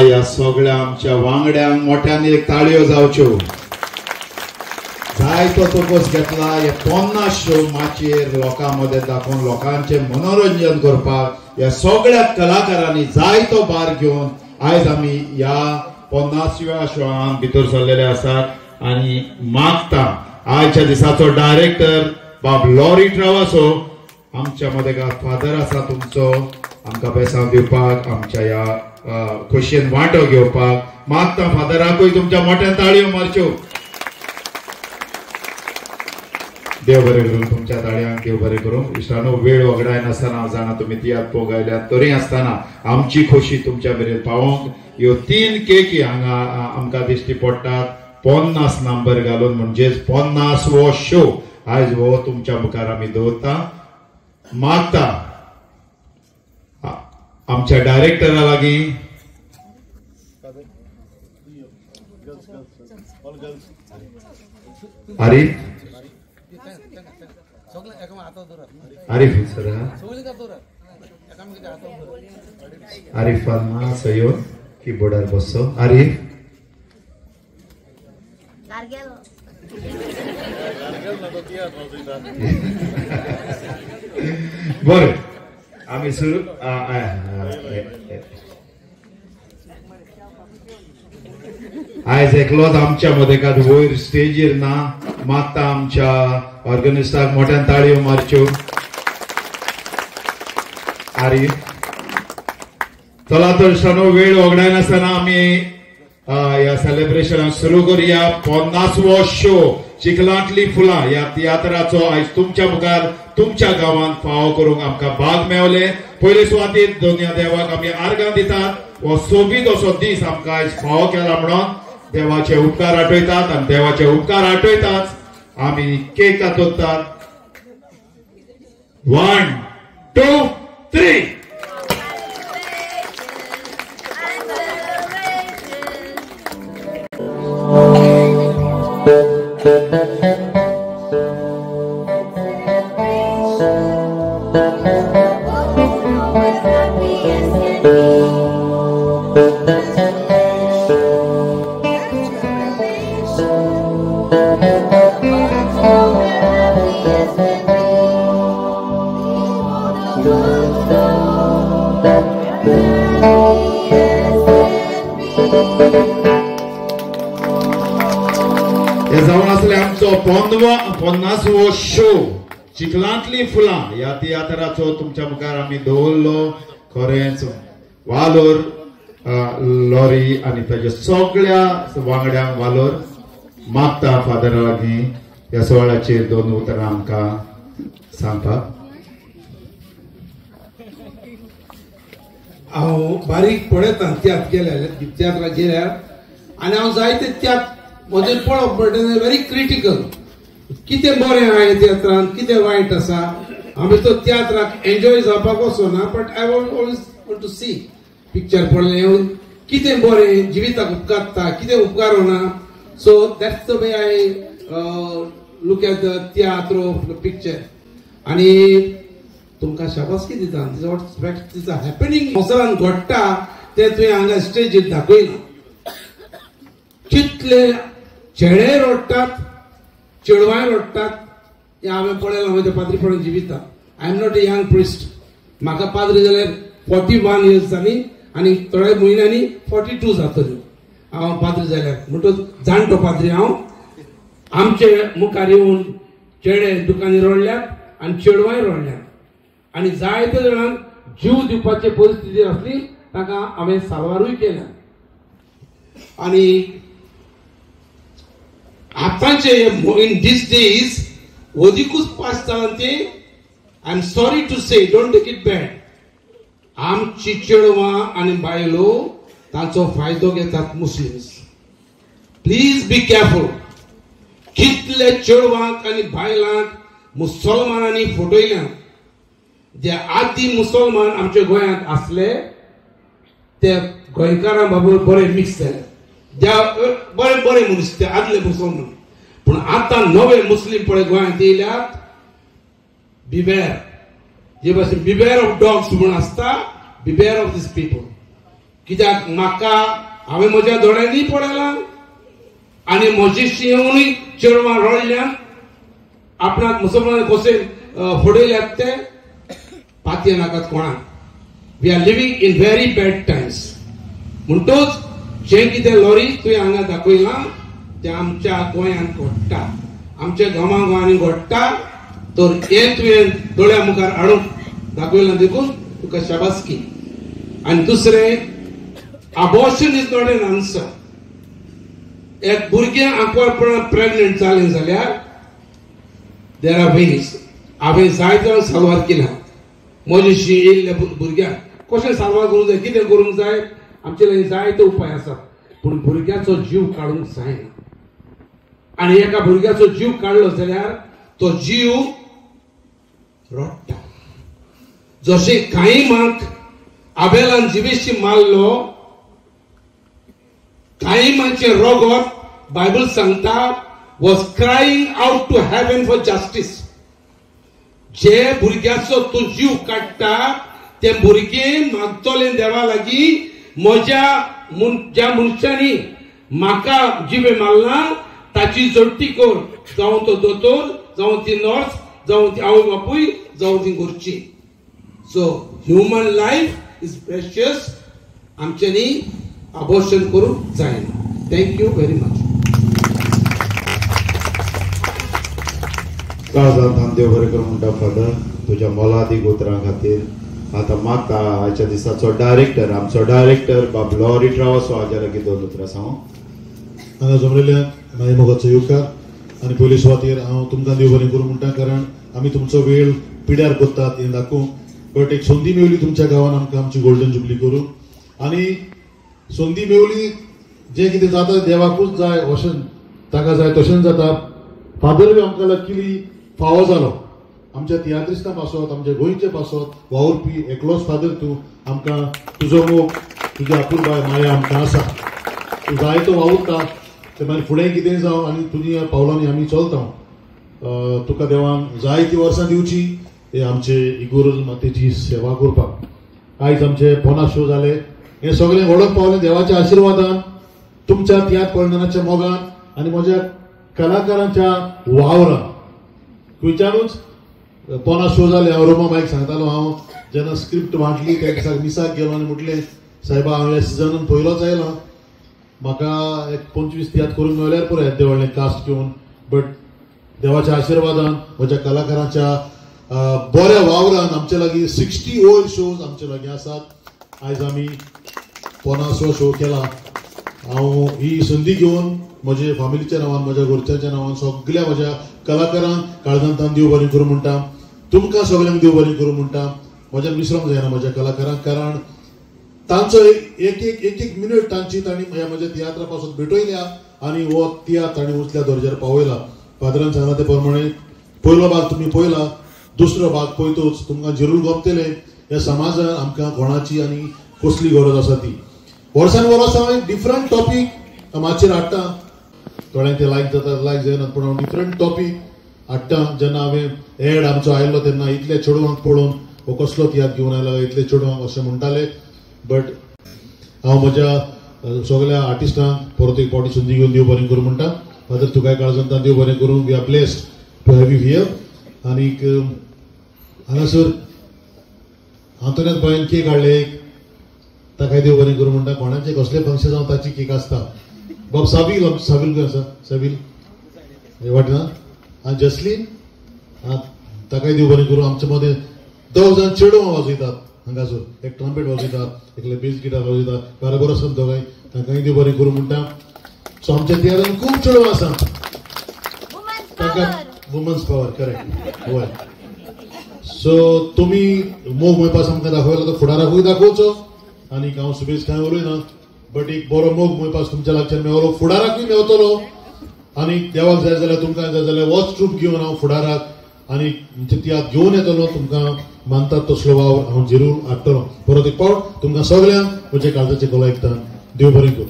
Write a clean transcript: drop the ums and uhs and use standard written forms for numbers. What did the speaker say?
या सगळ्या आमच्या वांगड्यांक मोठ्यान एक ताळयो जावच्यो. जायतो तोकोस घेतला हे 50 शो माचेर लोकां मदें दाखोवन लोकांचे मनोरंजन करपाक या सगळ्या कलाकारांनी जायतो भार घेवन आयज आमी या 50व्या शोआन भितर सरलेले आसात आनी मागता आयच्या दिसाचो डायरेक्टर बाब लॉरी ट्रावासो आमच्या मदें फादर आसा तुमचो आमकां बेसांव दिवपाक आमच्या ह्या खोशयेन वांटो घेवपाक मागता फादराकूय तुमच्या मोठ्या ताळयो मारच्यो. देव बरें करूं तुमच्या ताळयांक देव बरें करूं. इश्टानो वेळ वगडाय नासतना हांव जाणा तुमी तियात्र पळोवंक आयल्यात तरी आसतना आमची खोशी तुमच्या मेरेन पावोवंक ह्यो 3 केकी हांगा आमकां दिश्टी पडटात 50 नंबर घालून म्हणजेच 50वो शो आयज हो तुमच्या मुखार आमी दवरता. मागता आमच्या डायरेक्टरा लागीं आरिफ सर आरिफ फार्मा सयो कीबोर्डार बसो. आरिफ बरें आमी सुरू आयज एकलोच आमच्या मदें काद वयर स्टेजीर ना. मागता आमच्या ऑर्गनिस्टाक मोठ्यान ताळयो मारच्यो. आरिफ चला तर इश्टानो वेळ वगडाय नासतना आमी ह्या सेलिब्रेशनाक सुरू करुया. 50वो शो चिखलांतली फुलां ह्या तियात्राचो आयज तुमच्या मुखार तुमच्या गांवांत फावो करूंक आमकां भाग मेवले. पयले सुवातेर दोनया देवाक आमी आर्गां दितात. हो सोबीत असो दीस आमकां आयज फावो केला म्हणून देवाचे उपकार आठयतात आनी देवाचे उपकार आठयताच आमी केक कातोतात. 1 2 3 जावन आसले आमचो 50वो शो चिखलांतली फुलां ह्या तियात्राचो तुमच्या मुखार आमी दवरलो. खरेंच वालोर लॉरी आनी ताच्या सगळ्या वांगड्यांक वालोर. मागता फादरा लागीं ह्या सुवाळ्याचेर 2 उतरां आमकां सांगपाक. हांव बारीक पळयता तियात्र केल्या तियात्राक गेल्यार आनी हांव जायते तियात्र म्हजें पळोवप म्हणटा व्हेरी क्रिटिकल. कितें बरें आहा ह्या तियात्रांत कितें वायट आसा. हांवें तो तियात्राक एन्जॉय जावपाक वचोना but I always want to see picture पळयलें येवन कितें बरें जिविताक उपकारता कितें उपकारो ना. So that's the way I look at the tiatr of the picture. आनी तुमकां शाबासकी दिता दिस हॅपनिंग संवसारांत घडटा तें तुवें हांगा स्टेजीर दाखयना. कितले चेडे रडटात चेडवांय रडटात हें हांवें पळयलां म्हज्या पाद्रीपणान जिवितांत. I am not a young priest. म्हाका पाद्री जाल्यार 41 इयर्स जालीं आनी थोड्या म्हयन्यांनी 42 जातल्यो हांव पाद्री जाल्यार. म्हणटच जाणटो पाद्री हांव. आमचे मुखार येवन चेडे दुकानी रडल्यात आनी चेडवांय रडल्यात आनी जायते जाणांक जीव दिवपाची परिस्थिती आसली ताका हांवें सारवारूय केल्या. आनी आतांचे इन दीस डेज ओदिकूच पास जालां ते I am sorry to say don't take it bad. आमची चेडवां आनी बायलो तांचो फायदो घेतात मुस्लिम्स. Please be careful. कितले चेडवांक आनी बायलांक मुसलमानांनी फटयल्यात. जे आदी मुसलमान आमच्या गोंयांत आसले ते गोंयकारां बाबा बरे मिक्स जाले. बरे बरे मनीस ते आदले मुसलमान. पूण आतां नवे मुस्लीम पळय गोंयांत येयल्यात. बिवेर जे भाशेन बिवेर ऑफ डॉग्स म्हूण आसता बिवेर ऑफ दीस पीपल. कित्याक म्हाका हांवें म्हज्या दोळ्यांनी पळयलां आनी म्हजेशी येवनूय चेडवां रडल्यान आपणाक मुसलमान कशें फोडयल्यात ते पातये नाकात कोणाक. We are living in very bad times. म्हणटूच जें कितें लॉरी तुवें हांगा दाखयलां तें आमच्या गोंयांत घडटा, आमच्या गांवांनी घडटा. तर हें तुवें दोळ्या मुखार हाडून दाखयलां देखून तुका शाबासकी. आनी दुसरें, abortion is not an answer. एक भुरगें आंकवारपणान प्रेग्नंट जालें जाल्यार देर आर वेज. हांवें जाय जावन साल्वार केला. म्हजेशी येयल्ल्या भुरग्याक कशें साल्वार करूंक जाय, कितें करूंक जाय, आमचे लागीं जायते उपाय आसात. पूण भुरग्याचो जीव काडूंक जायना. आनी एका भुरग्याचो जीव काडलो जाल्यार तो जीव रडटा. जशें कायमाक आबेलान जिवेशी मारलो, कायमाचे रगत बायबल सांगता was crying out to heaven for justice. जे भुरग्याचो तूं जीव काडटा ते भुरगें मागतलें देवा लागीं, ज्या मनशांनी म्हाका जिवे मारला ताची जोडटी कर, जावं तो दोतोर, जावं ती नर्स, जावं ती आवय बापूय, जावं ती घरची. So human life is precious. आमच्यांनी अबॉर्शन करूंक जायना. Thank you very much. काळजांत देव बरें करूं म्हणटा फादर तुज्या मोलादीक उतरां खातीर. आतां मागता आयच्या दिसाचो डायरेक्टर, आमचो डायरेक्टर बाब लॉरी ट्रावस हाज्या लागीं 2 उतरां सांगू. हांगा जमलेल्या म्हाज्या मोगाचो येवकार आनी पयले सुवातेर हांव तुमकां देव बरें करूं म्हणटा, कारण आमी तुमचो वेळ पिड्यार करतात हें दाखोवंक. बट एक संदी मेवली तुमच्या गांवांत आमकां आमची गोल्डन जुबली करूंक. आनी संदी मेवली जें कितें जाता देवाकूच जाय अशें ताका जाय तशें जाता. फादर बी आमकां लकिली फावो जालो. आमच्या तियात्रिस्तां पासत, आमच्या गोंयचे पासत वावुरपी एकलोच फादर तूं. आमकां तुजो मोग, तुजी आपुलबाय माया आमकां आसा. तूं जाय तो वावुरता ते मागीर फुडें कितें जावं आनी तुजी पावलांनी आमी चलता. तुका देवान जायतीं वर्सां दिवची हे आमचे इगोर्ज मातेची सेवा करपाक. आयज आमचे 50 शो जाले. हें सगळें घडोवन पावलें देवाच्या आशिर्वादान, तुमच्या तियात्र पळणनाच्या मोगान आनी म्हज्या कलाकारांच्या वावरान. खंयच्यानूच 50 शो जाले. हांव रोमा मायक सांगतालो, हांव जेन्ना स्क्रिप्ट वाटली त्या दिसाक मिसाक गेलो आनी म्हटलें सायबा हांव ह्या सिजनान पयलोच आयलां, म्हाका एक 25 तियात्र करूंक मेळल्यार पुरो येदें व्हडलें कास्ट घेवन. बट देवाच्या आशिर्वादान म्हज्या कलाकारांच्या बऱ्या वावरान आमचे लागीं 60 ओल्ड शोज आमचे लागीं आसात. आयज आमी 50वो शो केला. हांव ही संदी घेवन म्हजे फॅमिलीच्या नांवान, म्हज्या घरच्यांच्या नांवान सगळ्या म्हज्या कलाकारांक काळजांतल्यान देव बरें करूं म्हणटा. तुमकां सगळ्यांक देव बरें करूं म्हणटा. म्हज्यान विसरूंक जायना म्हज्या कलाकारांक, कारण तांचो एक एक मिनट तांची तांणी म्हज्या तियात्रा पासून भेटयल्या आनी हो तियात्र तांणी उंचल्या दर्ज्यार पावयला. फादरान सांगला ते प्रमाणे पयलो भाग तुमी पयला, दुसरो भाग पळयतूच तुमकां जरूर गमतलें. ह्या समाजान आमकां कोणाची आनी कसली गरज आसा ती. वर्सान वर्स हांव एक डिफरंट टॉपीक माचेर हाडटा. थोड्यांक ते लायक जाता, लायक जायनात, पूण हांव डिफरंट टॉपीक हाडटा. जेन्ना हांवें एड आमचो आयल्लो तेन्ना इतले चेडवांक पळोवन हो कसलो तियात्र घेवन आयला, इतले चेडवांक अशें म्हणटाले. बट हांव म्हज्या सगळ्या आर्टिस्टांक परत एक फावटी संदी घेवन देव बरें करूं म्हणटा. फादर तुकाय काळजांतल्यान देव बरें करूं. We are blessed to have you here. आनीक हांगासर हातूंत पळयन केक हाडले, ताकाय देव बरें करूं म्हणटा. कोणाचें कसलें फंक्शन जावं ताची केक आसता. बाब साबील खंय आसा? साबील हे वाटेना. आनी जसलीन ताकाय देव बरें करूं. आमचे मदें 10 जाण चेडवां वाजयतात हांगासर. एक ट्रम्पेट वाजयतात, एकले बेस गिटार वाजयतात, कारागोर आसात दोगांय. तांकांय देव बरें करूं म्हणटा. सो आमच्या तियात्रान खूब चेडवां आसा. ताका वुमन्स पावर करेक्ट वय. सो तुमी मोग मोयपास आमकां दाखयलो तो फुडाराकूय दाखोवचो. आनी हांव सुबेज कांय उलयना, बट एक बरो मोग मोयपास तुमच्या लागच्यान मेळलो, फुडाराकूय मेवतलो. आनी देवाक जाय जाल्यार तुमकां जाय जाल्यार वच ट्रूप घेवन हांव फुडाराक आनी तियात्र घेवन येतलो. तुमकां मानतात तसलो वावर हांव जरूर हाडटलो. परत एक फावट तुमकां सगळ्यांक म्हजे काळजाचे कलायकतान देव बरें करूं.